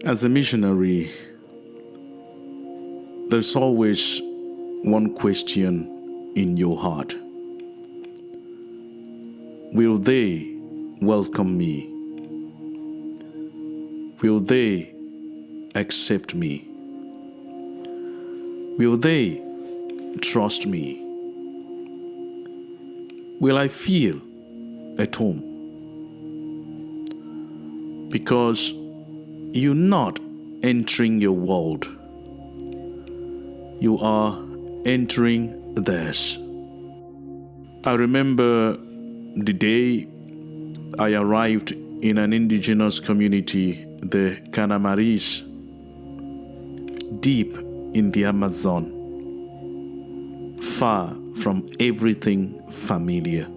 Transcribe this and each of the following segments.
As a missionary, there's always one question in your heart. Will they welcome me? Will they accept me? Will they trust me? Will I feel at home? Because you're not entering your world, you are entering theirs. I remember the day I arrived in an indigenous community, the Kanamaris, deep in the Amazon, far from everything familiar.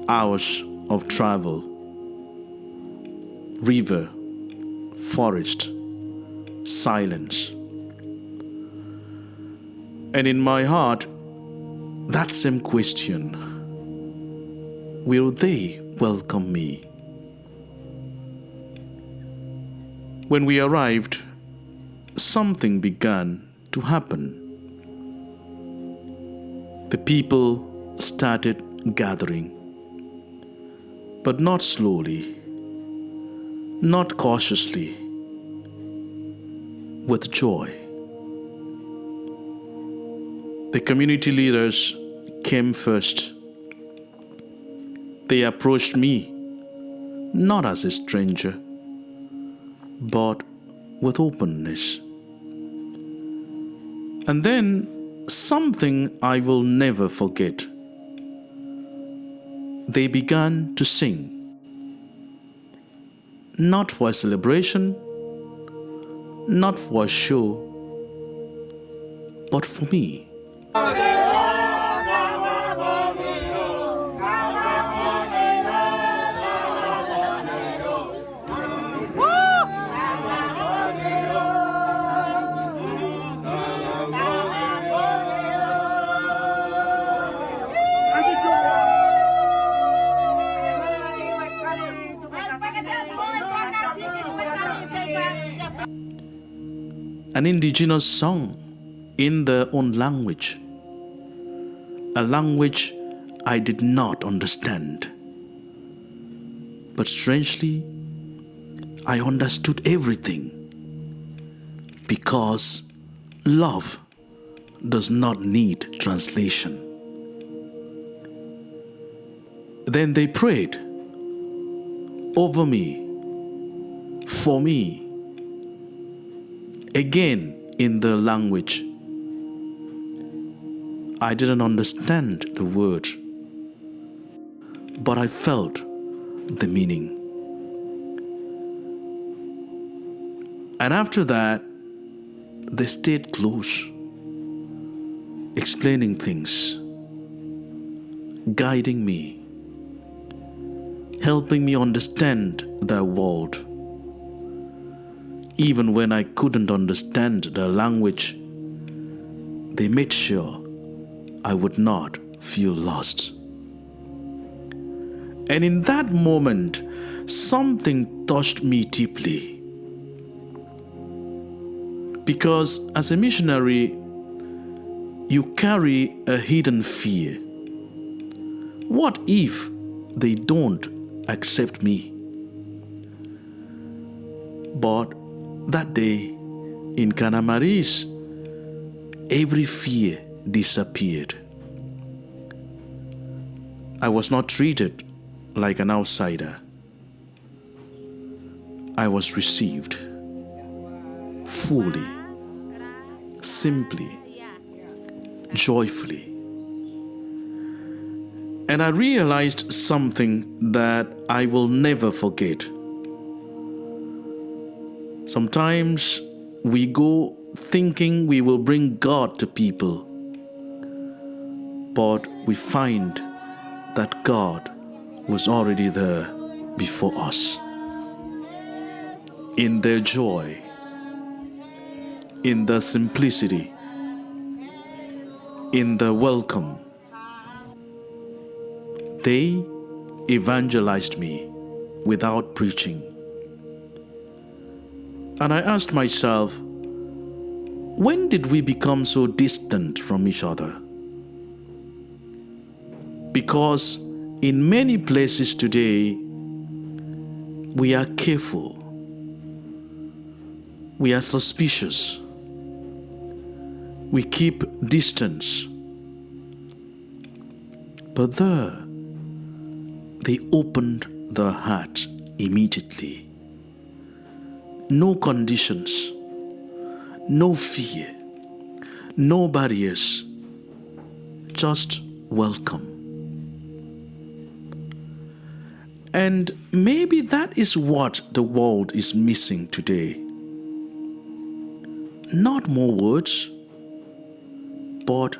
Hours of travel, river, forest, silence. And in my heart, that same question, will they welcome me? When we arrived, something began to happen. The people started gathering, but not slowly, not cautiously, with joy. The community leaders came first. They approached me, not as a stranger, but with openness. And then something I will never forget. They began to sing, not for a celebration, not for a show, but for me. An indigenous song in their own language, a language I did not understand. But strangely, I understood everything, because love does not need translation. Then they prayed over me, for me, again in their language. I didn't understand the words, but I felt the meaning. And after that, they stayed close, explaining things, guiding me, helping me understand their world. Even when I couldn't understand their language, they made sure I would not feel lost. And in that moment, something touched me deeply. Because as a missionary, you carry a hidden fear. What if they don't accept me? But that day in Kanamaris, every fear disappeared. I was not treated like an outsider. I was received fully, simply, joyfully. And I realized something that I will never forget. Sometimes we go thinking we will bring God to people, but we find that God was already there before us. In their joy, in their simplicity, in their welcome, they evangelized me without preaching. And I asked myself, when did we become so distant from each other? Because in many places today, we are careful, we are suspicious, we keep distance. But there, they opened their heart immediately. No conditions, no fear, no barriers, just welcome. And maybe that is what the world is missing today. Not more words, but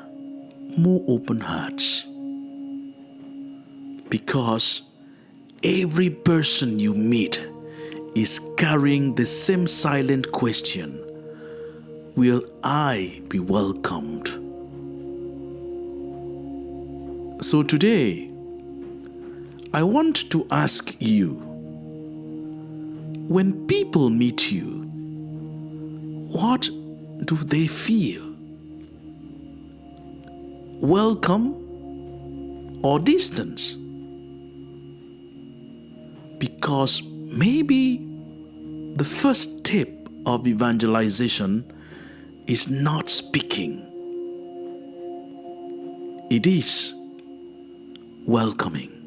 more open hearts. Because every person you meet is carrying the same silent question: will I be welcomed? So today, I want to ask you, when people meet you, what do they feel? Welcome or distance? Because maybe the first step of evangelization is not speaking. It is welcoming.